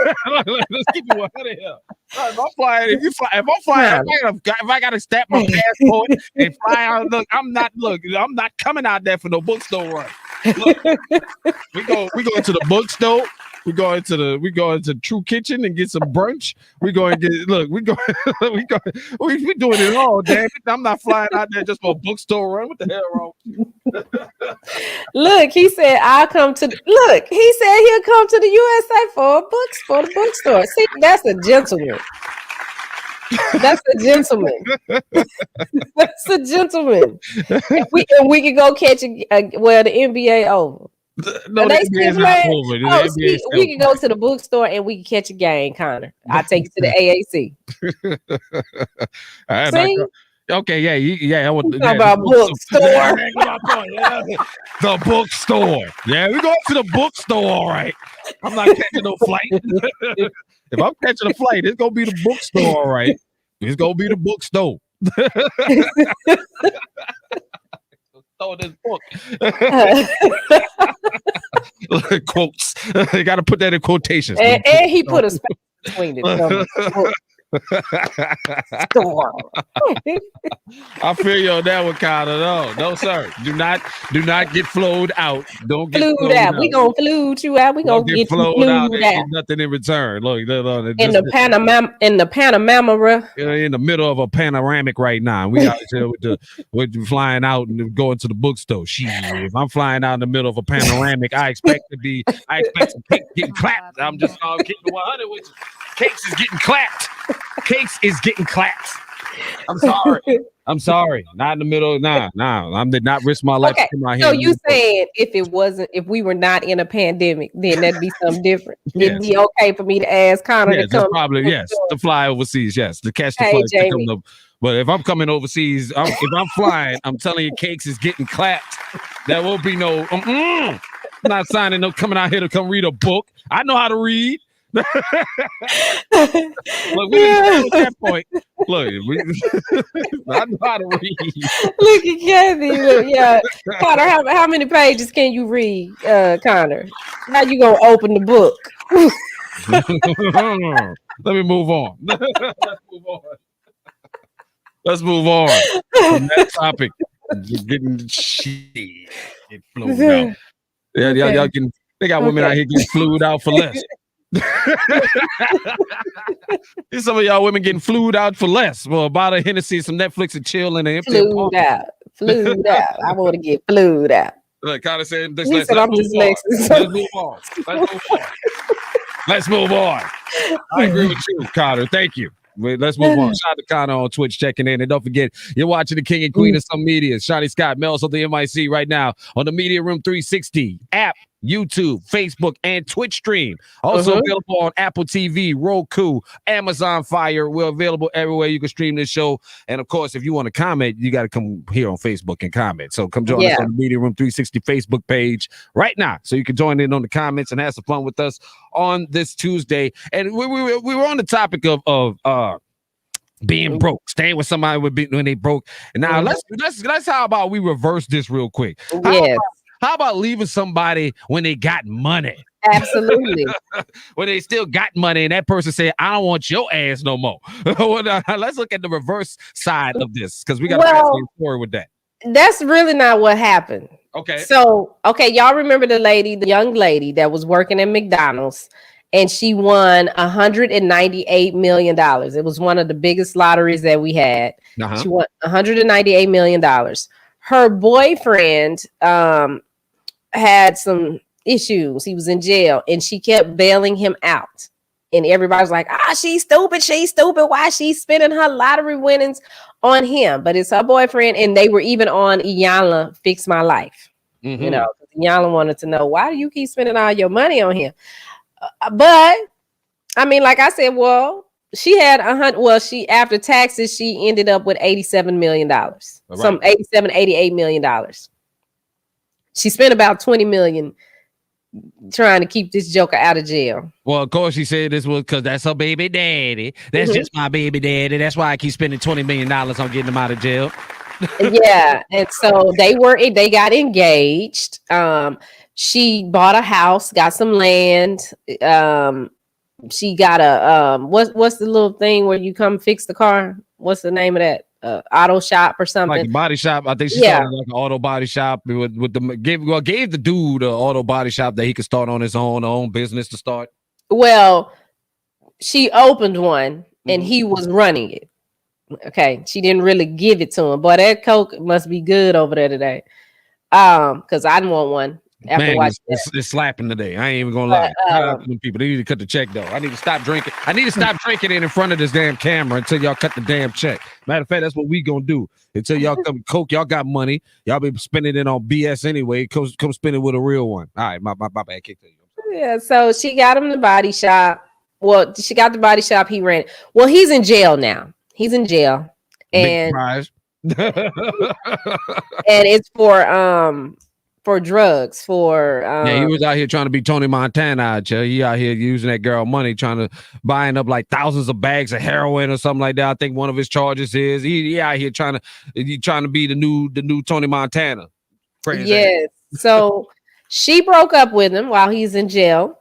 keep it 100 here. If I'm flying, if I gotta stamp my passport and fly out, I'm not coming out there for no bookstore run. Look, we go into the bookstore. We go into True Kitchen and get some brunch. We doing it all, damn it. I'm not flying out there just for a bookstore run. What the hell wrong? Look, he said he'll come to the USA for the bookstore. See, that's a gentleman. That's a gentleman. That's a gentleman. And we can go catch the NBA over. No, they still playing. We can go to the bookstore and we can catch a game, Connor. I'll take you to the AAC. See? Okay, yeah. I want to talk about bookstore. The bookstore. Yeah, we go to the bookstore. All right. I'm not catching no flight. If I'm catching a flight, it's gonna be the bookstore. All right. It's gonna be the bookstore. Throw this book. Quotes. You got to put that in quotations. And he put a space between it. I feel you on that one, Connor. No, sir. Do not get flowed out. Don't get flowed out. We gonna flood you out. We gonna get flowed out. Nothing in return. Look, in the Panama. In the middle of a panoramic right now. We out here with flying out and going to the bookstore. If I'm flying out in the middle of a panoramic, I expect some cake getting clapped. I'm just keeping 100 with you. Cakes is getting clapped. Cakes is getting clapped. I'm sorry. Not in the middle. Nah. I did not risk my life. Okay. So you saying if we were not in a pandemic, then that'd be something different. Yes. It'd be okay for me to ask Connor to come. Probably, yes. To fly overseas, yes. To catch the flight to come to. But if I'm coming overseas, if I'm flying, I'm telling you, Cakes is getting clapped. There will be no. I'm not signing no coming out here to come read a book. I know how to read. Look, we didn't at that point. Look, I know how to read. Look at Kathy. Yeah, Connor, how many pages can you read, Connor? How you gonna open the book? Let me move on. Let's move on from that topic. Getting shit flued out. Yeah, y'all can. They got women out here getting flued out for less. Some of y'all women getting flued out for less. Well, about a Hennessy, some Netflix, and chill in the flued out. I want to get flued out. Like Connor said, let's move on. Let's move on. I agree with you, Connor. Thank you. Let's move on. Shout out to Connor on Twitch checking in. And don't forget, you're watching the King and Queen of some media. Shani Melz of the MIC right now on the Media Room 360 app YouTube, Facebook, and Twitch stream. Also available on Apple TV, Roku, Amazon Fire. We're available everywhere you can stream this show. And of course, if you want to comment, you got to come here on Facebook and comment. So come join us on the Media Room 360 Facebook page right now. So you can join in on the comments and have some fun with us on this Tuesday. And we were on the topic of being broke, staying with somebody when they broke. And now let's how about we reverse this real quick? How about leaving somebody when they got money? Absolutely. When they still got money and that person said, I don't want your ass no more. Let's look at the reverse side of this because we got a story with that. That's really not what happened. Okay. So, y'all remember the young lady that was working at McDonald's and she won $198 million. It was one of the biggest lotteries that we had. She won $198 million. Her boyfriend had some issues. He was in jail and she kept bailing him out. And everybody's like, she's stupid. She's stupid. Why she's spending her lottery winnings on him? But it's her boyfriend. And they were even on Iyanla Fix My Life. You know, Iyanla wanted to know, why do you keep spending all your money on him? But I mean, like I said, she had after taxes, she ended up with $87 million, some $88 million. She spent about $20 million trying to keep this joker out of jail. Well, of course, she said this was because that's her baby daddy. That's just my baby daddy. That's why I keep spending $20 million on getting him out of jail. Yeah, and so they got engaged. She bought a house, got some land. She got a what's the little thing where you come fix the car? What's the name of that? Auto shop or something? Like a body shop. I think she started like an auto body shop with gave the dude an auto body shop that he could start on his own business to start. Well, she opened one and he was running it. Okay, she didn't really give it to him, but that Coke must be good over there today. Because I didn't want one. It's slapping today. I ain't even gonna lie. People, they need to cut the check though. I need to stop drinking. I need to stop drinking it in front of this damn camera until y'all cut the damn check. Matter of fact, that's what we gonna do. Until y'all come Coke, y'all got money. Y'all be spending it on BS anyway. Come spend it with a real one. All right, my bad. Kick to you. Yeah, so she got him the body shop. Well, she got the body shop. He ran. Well, he's in jail now. He's in jail, and and it's for drugs. He was out here trying to be Tony Montana out here. He out here using that girl money, trying to buying up like thousands of bags of heroin or something like that. I think one of his charges is he out here trying to be the new Tony Montana. Crazy. Yes. So she broke up with him while he's in jail.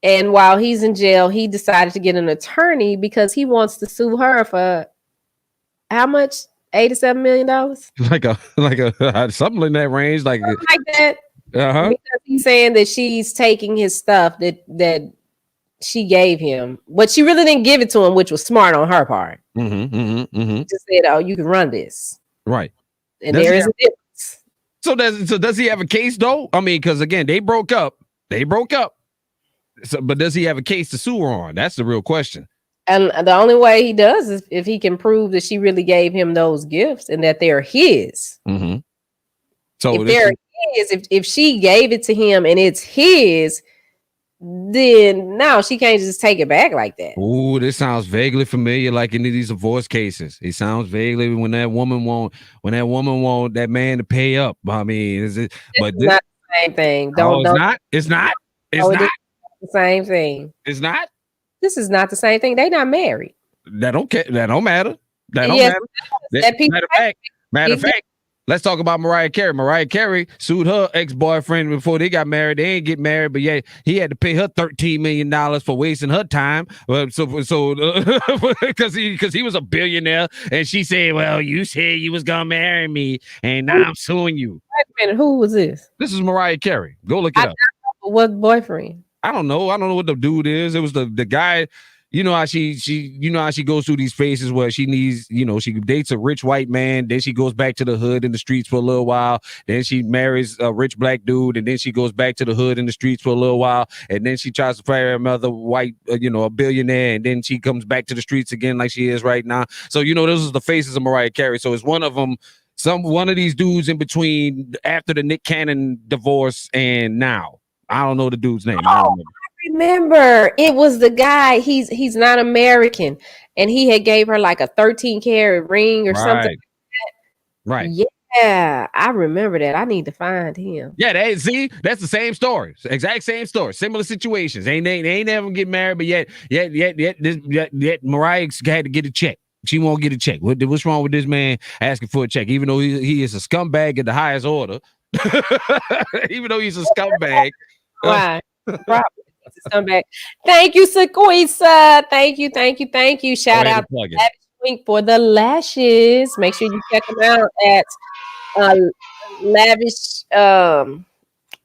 And while he's in jail, he decided to get an attorney because he wants to sue her for how much? $87 million? Like a something in that range, like that. Because he's saying that she's taking his stuff that she gave him, but she really didn't give it to him, which was smart on her part. Just said, "Oh, you can run this." Right. And there is a difference. So does he have a case though? I mean, because again, they broke up. So, but does he have a case to sue her on? That's the real question. And the only way he does is if he can prove that she really gave him those gifts and that they're his. So if they're his, if she gave it to him and it's his, then no, she can't just take it back like that. Ooh, this sounds vaguely familiar, like in these divorce cases. It sounds vaguely when that woman want that man to pay up. I mean, is it? But this is not the same thing. It's not the same thing. It's not. This is not the same thing. They not married. That don't matter. Matter of fact, let's talk about Mariah Carey. Mariah Carey sued her ex-boyfriend before they got married. They ain't get married, but yeah, he had to pay her $13 million for wasting her time. So because he was a billionaire, and she said, "Well, you said you was gonna marry me, and now I'm suing you." Wait a minute, who was this? This is Mariah Carey. Go look it up. What boyfriend? I don't know what the dude is. It was the guy. You know how she goes through these phases where she needs, she dates a rich white man, then she goes back to the hood in the streets for a little while, then she marries a rich black dude, and then she goes back to the hood in the streets for a little while, and then she tries to marry another white, a billionaire, and then she comes back to the streets again like she is right now. So those are the faces of Mariah Carey. So it's one of them. one of these dudes in between after the Nick Cannon divorce and now. I don't know the dude's name. I don't remember. It was the guy. He's not American, and he had gave her like a 13-carat ring or something. Right. Yeah, I remember that. I need to find him. Yeah, that's the same story. Exact same story. Similar situations. They ain't never get married, but yet Mariah had to get a check. She won't get a check. What's wrong with this man asking for a check? Even though he is a scumbag at the highest order. Even though he's a scumbag. Why? Scumbag. Thank you, Sequisa. Thank you. Shout out to Lavish Wink for the lashes. Make sure you check them out at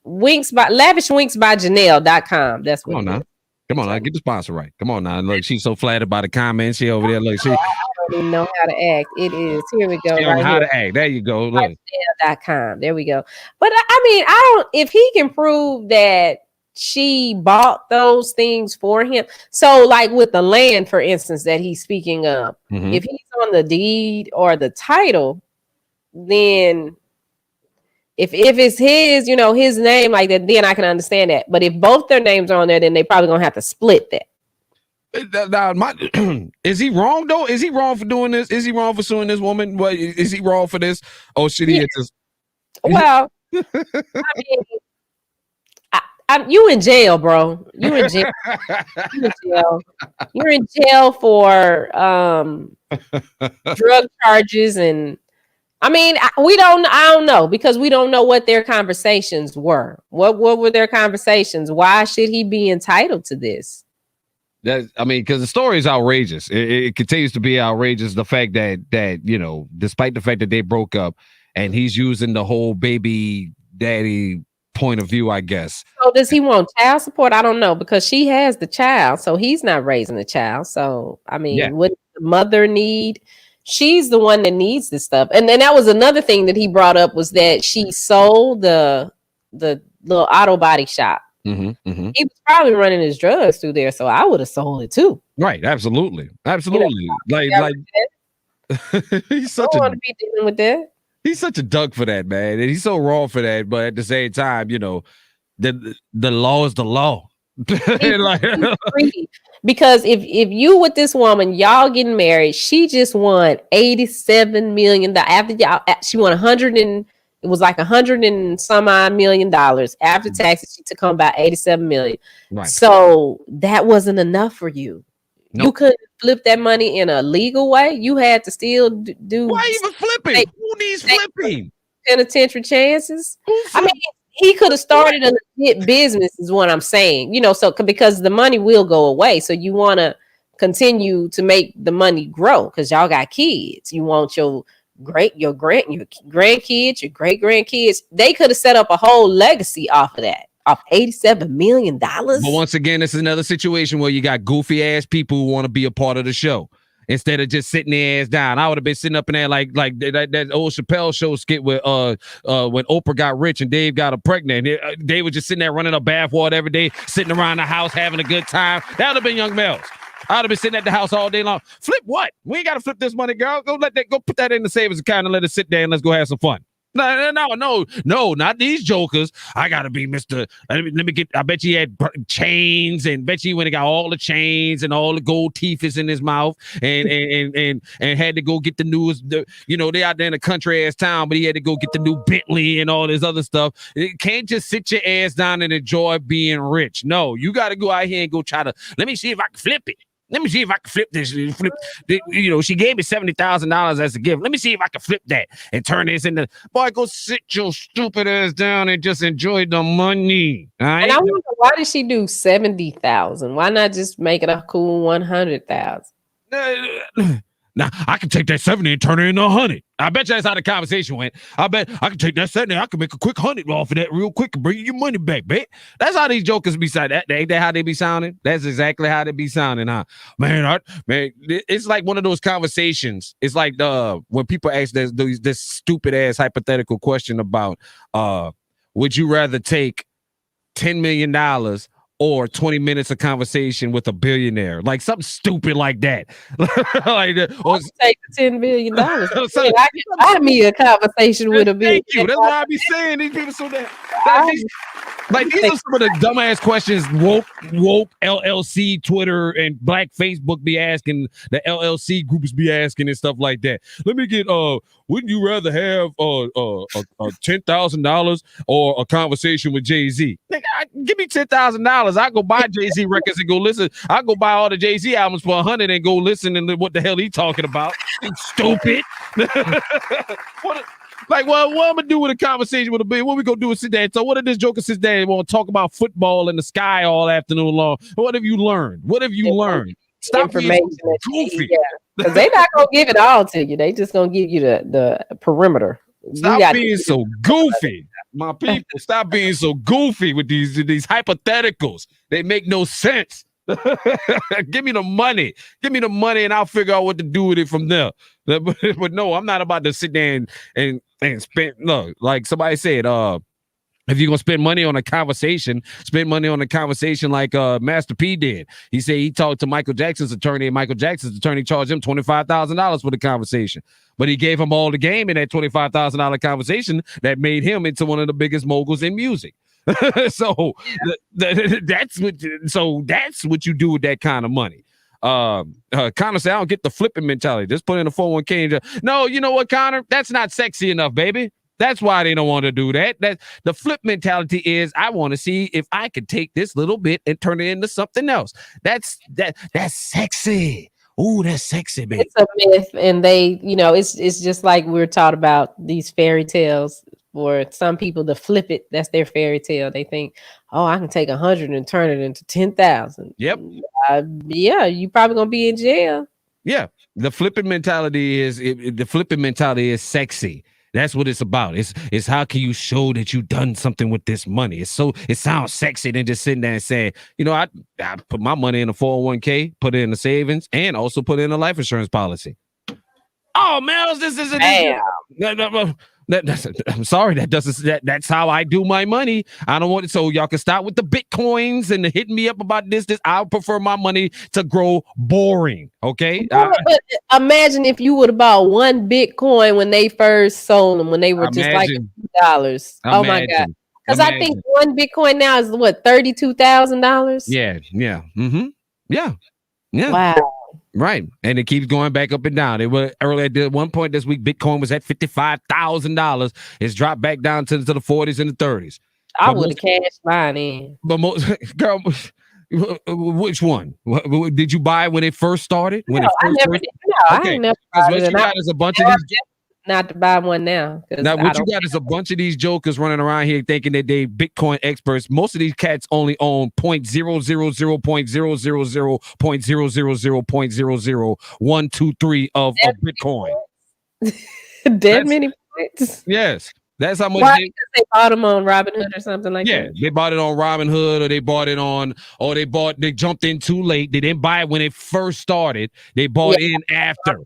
lavishwinksbyjanelle.com. That's what. Come on now, get the sponsor right. Come on now. Look, she's so flattered by the comments. She over there. Look, I don't even know how to act. It is. Here we go. She don't know how to act. There you go. Look. Janelle.com. There we go. But I mean, if he can prove that she bought those things for him. So like with the land, for instance, that he's speaking of, if he's on the deed or the title, then if it's his, his name like that, then I can understand that. But if both their names are on there, then they probably gonna have to split that. Is he wrong though? Is he wrong for doing this? Is he wrong for suing this woman? What is he wrong for this? Oh shit, he just. Well, I mean, you in jail, bro. You in jail. You're in jail for drug charges, and I mean, I don't know, because we don't know what their conversations were. What were their conversations? Why should he be entitled to this? Because the story is outrageous. It continues to be outrageous. The fact that despite the fact that they broke up, and he's using the whole baby daddy point of view, I guess. So does he want child support? I don't know, because she has the child, so he's not raising the child. So I mean, what the mother need? She's the one that needs this stuff. And then that was another thing that he brought up, was that she sold the little auto body shop. He was probably running his drugs through there, so I would have sold it too. Right, absolutely. Like he's such I don't want to be dealing with that. He's such a duck for that, man. And he's so wrong for that. But at the same time, the law is the law. Because if you with this woman, y'all getting married, she just won $87 million. After she won $100 and some odd $1 million after taxes. She took home about $87 million. Right. So that wasn't enough for you. Nope. You couldn't flip that money in a legal way. You had to still do. Why even flipping? Who needs flipping? Penitentiary chances. I mean, he could have started a legit business, is what I'm saying. So because the money will go away, so you want to continue to make the money grow because y'all got kids. You want your grandkids, your great grandkids. They could have set up a whole legacy off of that. Off $87 million. But once again, this is another situation where you got goofy ass people who want to be a part of the show instead of just sitting their ass down. I would have been sitting up in there like that old Chappelle show skit with when Oprah got rich and Dave got her pregnant. They were just sitting there running a bathwater every day, sitting around the house having a good time. That would have been Young Melz. I'd have been sitting at the house all day long. Flip what? We ain't got to flip this money, girl. Go put that in the savings account and let it sit there and let's go have some fun. No, not these jokers. I gotta be Mr. Let me get. I bet you had chains, and bet you when he got all the chains and all the gold teeth is in his mouth, and had to go get the newest. They out there in a country ass town, but he had to go get the new Bentley and all this other stuff. It can't just sit your ass down and enjoy being rich. No, you got to go out here and go try to. Let me see if I can flip it. Let me see if I can flip this. She gave me $70,000 as a gift. Let me see if I can flip that and turn this into. Boy, go sit your stupid ass down and just enjoy the money. Right? And I wonder, why did she do 70,000? Why not just make it a cool 100,000? Now I can take that 70 and turn it into 100. I bet you that's how the conversation went. I bet I can take that 70. I can make a quick 100 off of that real quick and bring you your money back, babe. That's how these jokers be sounding. Ain't that how they be sounding? That's exactly how they be sounding, huh? Man, it's like one of those conversations. It's like when people ask this stupid ass hypothetical question about would you rather take $10 million or 20 minutes of conversation with a billionaire, like something stupid like that. Like or take the $10 billion. so, I can buy me a conversation with a billionaire. thank you. That's why I be saying these people so that these are some of the dumbass questions woke LLC Twitter and Black Facebook be asking, the LLC groups be asking and stuff like that. Let me get wouldn't you rather have $10,000 or a conversation with Jay-Z? Give me $10,000. I go buy Jay-Z records and go listen. I go buy all the Jay-Z albums for $100 and go listen and what the hell he talking about. Stupid. Like, well, what I'm gonna do with a conversation with a billionaire? What we gonna do is sit there. So what if this joker sits there and want to talk about football in the sky all afternoon long? What have you learned? What have you learned? Stop being so goofy. Because they're not gonna give it all to you. They just gonna give you the perimeter. Stop being so goofy, my people. Stop being so goofy with these hypotheticals. They make no sense. Give me the money. Give me the money, and I'll figure out what to do with it from there. But no, I'm not about to sit there and spend. No, like somebody said, if you're gonna spend money on a conversation, spend money on a conversation like Master P did. He said he talked to Michael Jackson's attorney, and Michael Jackson's attorney charged him $25,000 for the conversation. But he gave him all the game in that $25,000 conversation that made him into one of the biggest moguls in music. So that's what you do with that kind of money. Connor said, I don't get the flipping mentality. Just put in a 401k. No, you know what, Connor? That's not sexy enough, baby. That's why they don't want to do that. That the flip mentality is, I want to see if I could take this little bit and turn it into something else. That's sexy. Oh, that's sexy, baby. It's a myth, and they, it's just like we're taught about these fairy tales. For some people to flip it, that's their fairy tale. They think, oh, I can take 100 and turn it into 10,000. Yep. Yeah, you probably gonna be in jail. Yeah, the flipping mentality is sexy. That's what it's about. It's how can you show that you've done something with this money? It sounds sexy than just sitting there and saying, I put my money in a 401k, put it in the savings, and also put it in a life insurance policy. Oh, Melz, this isn't. I'm sorry, that's how I do my money. I don't want it, so y'all can stop with the Bitcoins and hitting me up about this. I prefer my money to grow boring. Okay. But imagine if you would have bought one Bitcoin when they first sold them, when they were just like $2. Oh my God. Because I think one Bitcoin now is what, $32,000? Yeah. Mm-hmm. Yeah. Wow. Right. And it keeps going back up and down. It was earlier at one point this week, Bitcoin was at $55,000. It's dropped back down to the 40s and the 30s. I would have cashed mine in. But girl, which one? Did you buy when it first started? I never did. No, okay. I ain't never bought it. What you got is a bunch of these. Not to buy one now. Now, what you got is a bunch of these jokers running around here thinking that they Bitcoin experts. Most of these cats only own 0.000.000.000.000.00123 of Bitcoin. Many points. Yes. That's how much. Why? Because they bought them on Robinhood or something like that. Yeah, they bought it on Robinhood, or they bought it on, or they jumped in too late. They didn't buy it when it first started. They bought in after.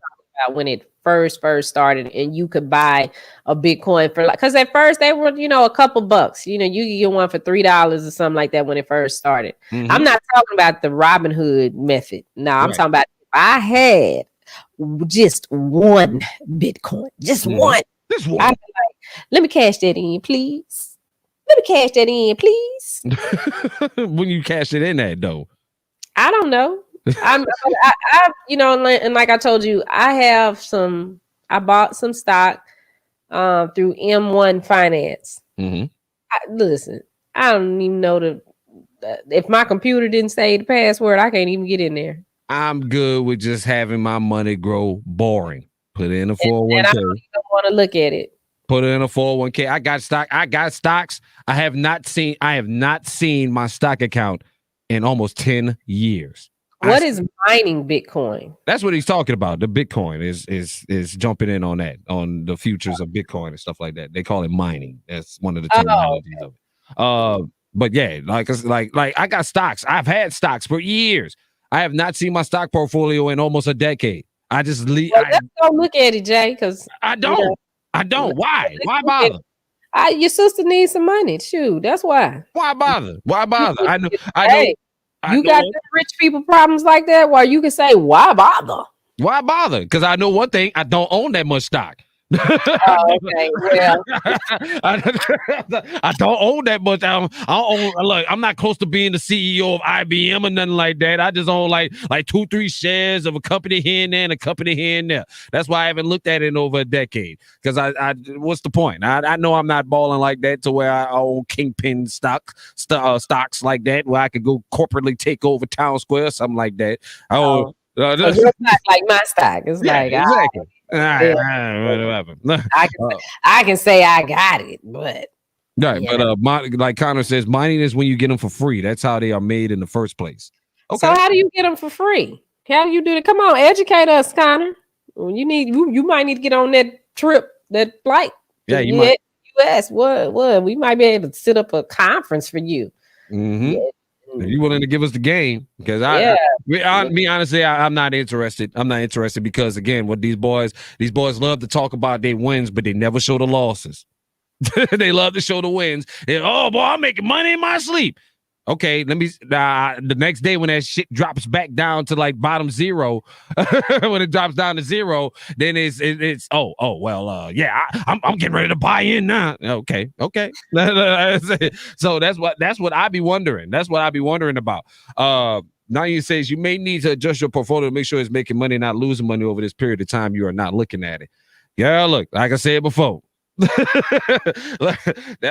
When it first started, and you could buy a Bitcoin for, because at first they were, a couple bucks. You could get one for $3 or something like that when it first started. Mm-hmm. I'm not talking about the Robinhood method. No, I'm talking about if I had just one Bitcoin, just one. This one. I'd be like, let me cash that in, please. Let me cash that in, please. When you cash it in that though, I don't know. And like I told you, I bought some stock through M1 Finance. Mm-hmm. Listen, I don't even know if my computer didn't say the password, I can't even get in there. I'm good with just having my money grow boring. Put it in a 401k. And I don't even want to look at it. Put it in a 401k. I got stocks. I have not seen my stock account in almost 10 years. What is mining Bitcoin? That's what he's talking about. The Bitcoin is jumping in on that, on the futures of Bitcoin and stuff like that. They call it mining. That's one of the terminologies of it. But yeah, like I got stocks. I've had stocks for years. I have not seen my stock portfolio in almost a decade. I just leave. Let's go look at it, Jay, because I don't. I don't. Why? Why bother? Your sister needs some money. Shoot, that's why. Why bother? Why bother? I know. I know. Hey, I you got know. the rich people problems like that, where you can say, "Why bother?" Why bother? Because I know one thing: I don't own that much stock. Oh, okay. Well, I don't own that much. I don't own. Look, I'm not close to being the CEO of IBM or nothing like that. I just own like 2-3 shares of a company here and there and a company here and there. That's why I haven't looked at it in over a decade. Because I what's the point? I know I'm not balling like that to where I own kingpin stocks like that, where I could go corporately take over Town Square or something like that. so it's not like my stock. It's yeah, like exactly. yeah, I can say I got it, but right, but like Connor says, mining is when you get them for free. That's how they are made in the first place. Okay. So how do you get them for free? How do you do it? Come on, educate us, Connor. You might need to get on that trip, that flight. Yeah, you might. US. What? We might be able to set up a conference for you. Mm-hmm. Yeah. If you willing to give us the game, because me honestly, I'm not interested. I'm not interested because again, what these boys love to talk about their wins, but they never show the losses. They love to show the wins. Oh boy, I'm making money in my sleep. Okay, let me. The next day when that shit drops back down to like bottom zero, when it drops down to zero, then it's yeah, I'm getting ready to buy in now. Okay. So that's what I be wondering. That's what I be wondering about. Nanya says you may need to adjust your portfolio to make sure it's making money, not losing money over this period of time you are not looking at it. Yeah, look, like I said before.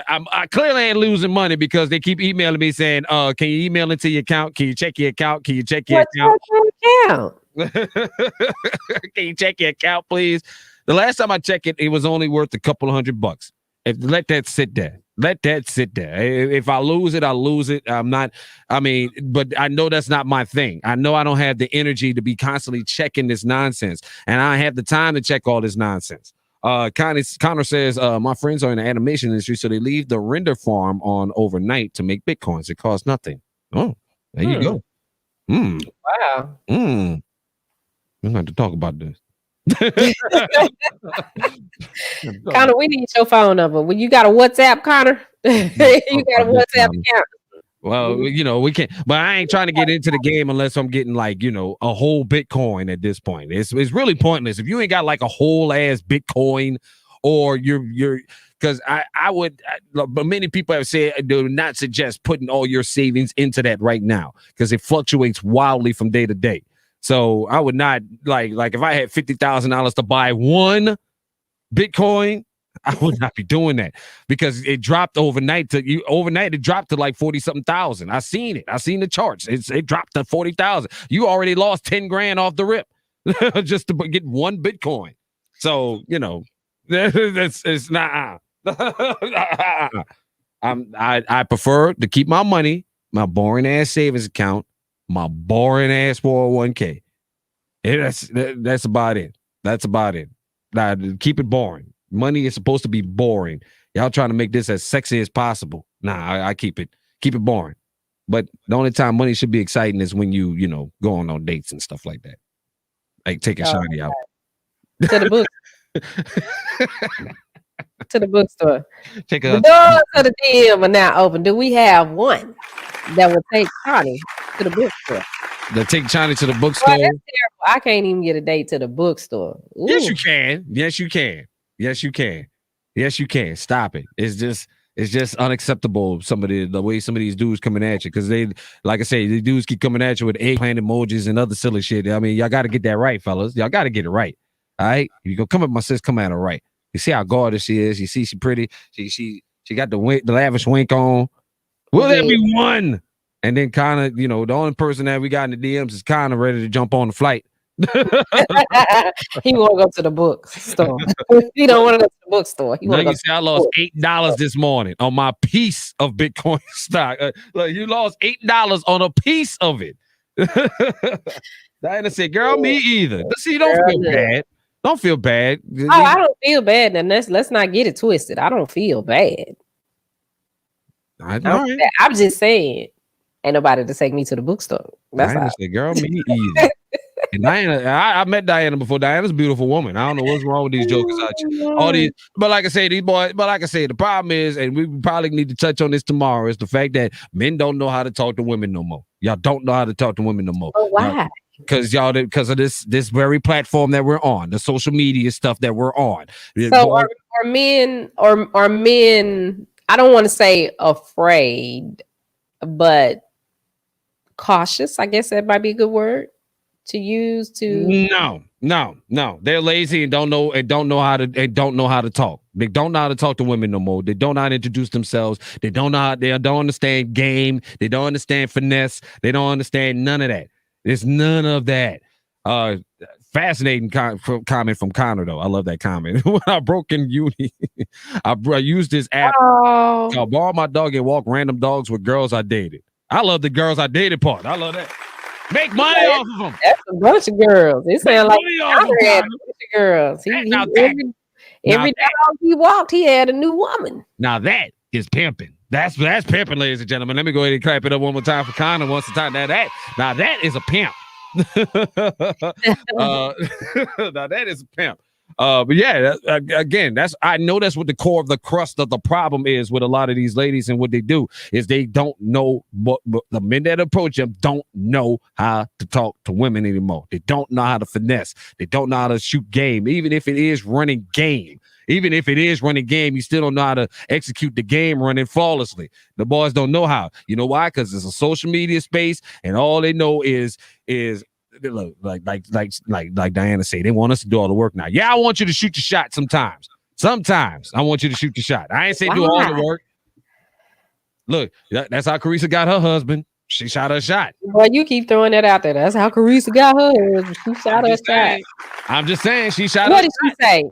I clearly ain't losing money because they keep emailing me saying, can you email into your account? Can you check your account? Can you check your account? Can you check your account, please? The last time I checked it, it was only worth a couple of $100. Let that sit there. Let that sit there. If I lose it, I lose it. But I know that's not my thing. I know I don't have the energy to be constantly checking this nonsense, and I have the time to check all this nonsense. Connor says, my friends are in the animation industry, so they leave the render farm on overnight to make bitcoins. It costs nothing. Oh, there you go. Wow. We don't have to talk about this. Connor, we need your phone number. Well, you got a WhatsApp, Connor? You got a WhatsApp account? Well, we can't, but I ain't trying to get into the game unless I'm getting like, a whole Bitcoin at this point. It's really pointless. If you ain't got like a whole ass Bitcoin or you're because but many people have said do not suggest putting all your savings into that right now because it fluctuates wildly from day to day. So I would not like if I had $50,000 to buy one Bitcoin, I would not be doing that because it dropped overnight. It dropped to like 40-something thousand. I seen it. I seen the charts. It dropped to 40,000. You already lost 10 grand off the rip just to get one Bitcoin. So it's not. I prefer to keep my money, my boring ass savings account, my boring ass 401k. That's about it. That's about it. Keep it boring. Money is supposed to be boring. Y'all trying to make this as sexy as possible. Nah, I keep it boring. But the only time money should be exciting is when you going on dates and stuff like that. Like taking Shani out. To the book. To the bookstore. The doors of the DM are now open. Do we have one that will take Shani to the bookstore? Take Shani to the bookstore. Well, that's terrible. I can't even get a date to the bookstore. Ooh. Yes, you can. Yes, you can. Yes, you can. Yes, you can. Stop it. It's just unacceptable. The way some of these dudes coming at you, because they, like I say, the dudes keep coming at you with eggplant emojis and other silly shit. I mean, y'all got to get that right, fellas. Y'all got to get it right. All right, you go come at my sis, come at her right. You see how gorgeous she is. You see she pretty. She got the lavish wink on. Will there be one? And then kind of, the only person that we got in the DMs is kind of ready to jump on the flight. He want to go to the bookstore. He don't want to go to the bookstore. He want to go. I lost $8 this morning on my piece of Bitcoin stock. Like you lost $8 on a piece of it. Diana said, "Girl, me either." See, don't feel bad. Don't feel bad. Oh, I don't feel bad. And let's not get it twisted. I don't feel bad. I'm just saying, ain't nobody to take me to the bookstore. That's all. Say, girl, me either. And Diana, I met Diana before. Diana's a beautiful woman. I don't know what's wrong with these jokers out here. All these, but like I say, these boys. But like I say, the problem is, and we probably need to touch on this tomorrow, is the fact that men don't know how to talk to women no more. Y'all don't know how to talk to women no more. Oh, why? Because of this very platform that we're on, the social media stuff that we're on. So are men are men? I don't want to say afraid, but cautious. I guess that might be a good word to use. No. They're lazy and don't know how to talk. They don't know how to talk to women no more. They don't know how to introduce themselves. They don't understand game. They don't understand finesse. They don't understand none of that. There's none of that. Fascinating comment from Connor though. I love that comment. When I broke in uni, I used this app called Borrow My Dog and Walk Random Dogs with girls I dated. I love the girls I dated part. I love that. Make money off of them. That's a bunch of girls. It sounds like Connor had a bunch of girls. Every dog he walked, he had a new woman. Now that is pimping. That's pimping, ladies and gentlemen. Let me go ahead and clap it up one more time for Connor. Now that is a pimp. Now that is a pimp. But yeah, again, I know that's what the core of the crust of the problem is with a lot of these ladies, and what they do is they don't know what the men that approach them don't know how to talk to women anymore. They don't know how to finesse. They don't know how to shoot game, even if it is running game. Even if it is running game, you still don't know how to execute the game running flawlessly. The boys don't know how. You know why? Because it's a social media space, and all they know is look, like Diana say, they want us to do all the work now. Yeah, I want you to shoot your shot sometimes. Sometimes I want you to shoot your shot. I ain't say do all the work. Look, that's how Carissa got her husband. She shot her shot. Boy, you keep throwing that out there. That's how Carissa got her. She shot her shot. I'm just saying she shot. What did she say?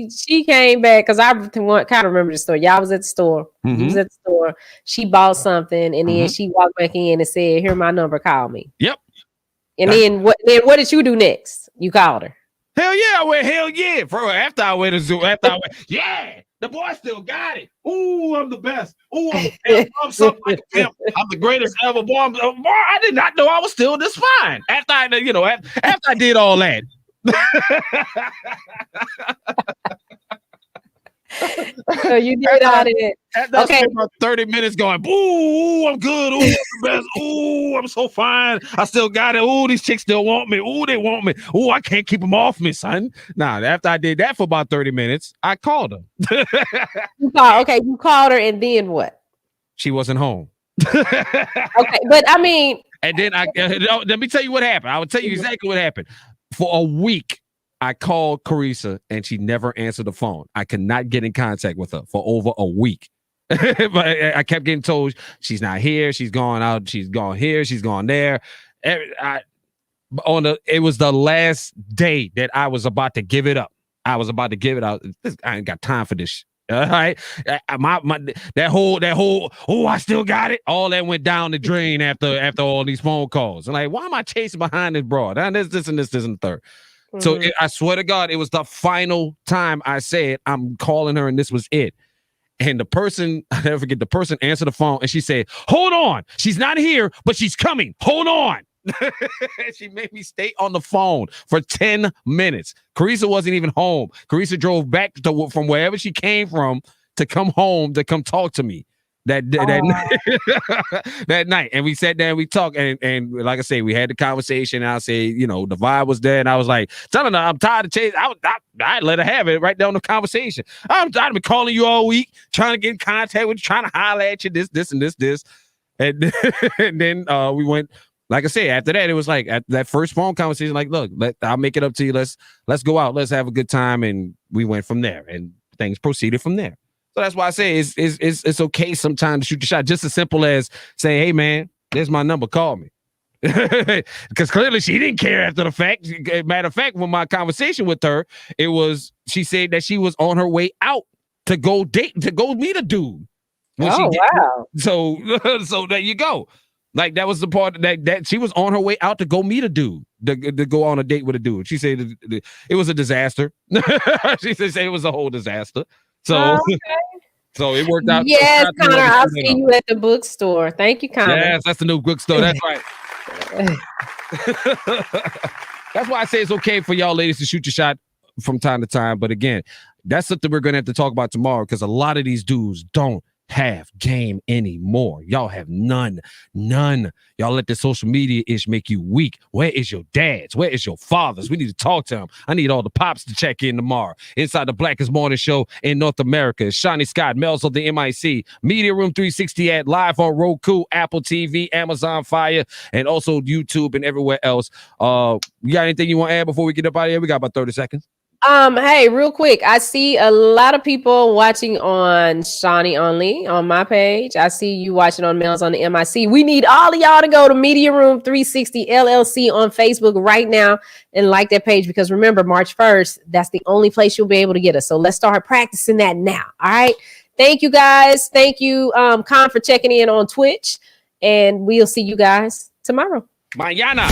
She came back because I kind of remember the story. Y'all was at the store. Mm-hmm. You was at the store. She bought something and then she walked back in and said, "Here, my number. Call me." Yep. And then what? Then what did you do next? You called her. Hell yeah, I went. Hell yeah, bro. After I went to zoo. Yeah. The boy still got it. Ooh, I'm the best. Ooh, I'm something like a pimp. I'm the greatest ever. Boy, I did not know I was still this fine. After I did all that. So you did all that. Okay. About 30 minutes going, ooh, I'm good. Ooh, I'm the best. Ooh, I'm so fine. I still got it. Ooh, these chicks still want me. Ooh, they want me. Ooh, I can't keep them off me, son. Nah, after I did that for about 30 minutes, I called her. You called her, and then what? She wasn't home. Okay, but I mean, and then let me tell you what happened. I will tell you exactly what happened. For a week, I called Carissa and she never answered the phone. I could not get in contact with her for over a week. But I kept getting told she's not here. She's gone out. She's gone here. She's gone there. It was the last day that I was about to give it up. I was about to give it out. I ain't got time for this. All right. That whole, oh, I still got it. All that went down the drain after all these phone calls. I'm like, why am I chasing behind this broad? And this and the third. So I swear to God, it was the final time I said, I'm calling her and this was it. And the person, I never forget, the person answered the phone and she said, hold on. She's not here, but she's coming. Hold on. She made me stay on the phone for 10 minutes. Carissa wasn't even home. Carissa drove back from wherever she came from to come home to come talk to me. That night, and we sat down, we talked, and like I say, we had the conversation. And I say, the vibe was there, and I was like, telling her I'm tired of chasing. I let her have it right down the conversation. I've been calling you all week, trying to get in contact with you, trying to holler at you, this and this, and then we went. Like I said, after that, it was like at that first phone conversation. Like, look, I'll make it up to you. Let's go out. Let's have a good time, and we went from there, and things proceeded from there. So that's why I say it's okay sometimes to shoot the shot. Just as simple as saying, hey, man, there's my number. Call me. Because clearly she didn't care after the fact. Matter of fact, when my conversation with her, she said that she was on her way out to go meet a dude. Wow. So there you go. Like that was the part that she was on her way out to go meet a dude, to go on a date with a dude. She said it was a disaster. She said it was a whole disaster. So, okay. So it worked out. Yes, Connor, I'll see you at the bookstore. Thank you, Connor. Yes, that's the new bookstore. That's right. That's why I say it's okay for y'all ladies to shoot your shot from time to time. But again, that's something we're going to have to talk about tomorrow because a lot of these dudes don't have game anymore. Y'all have none. Y'all let the social media ish make you weak. Where is your dads? Where is your fathers? We need to talk to them. I need all the pops to check in tomorrow. Inside the Blackest Morning Show in North America. Shani Melz of the MIC. Media Room 360 at live on Roku, Apple TV, Amazon Fire, and also YouTube and everywhere else. You got anything you want to add before we get up out of here? We got about 30 seconds. Hey, real quick. I see a lot of people watching on Shani only on my page. I see you watching on Melz on the MIC. We need all of y'all to go to Media Room 360 LLC on Facebook right now and like that page because remember, March 1st, that's the only place you'll be able to get us. So let's start practicing that now. All right. Thank you guys. Thank you, Con, for checking in on Twitch. And we'll see you guys tomorrow. Mañana.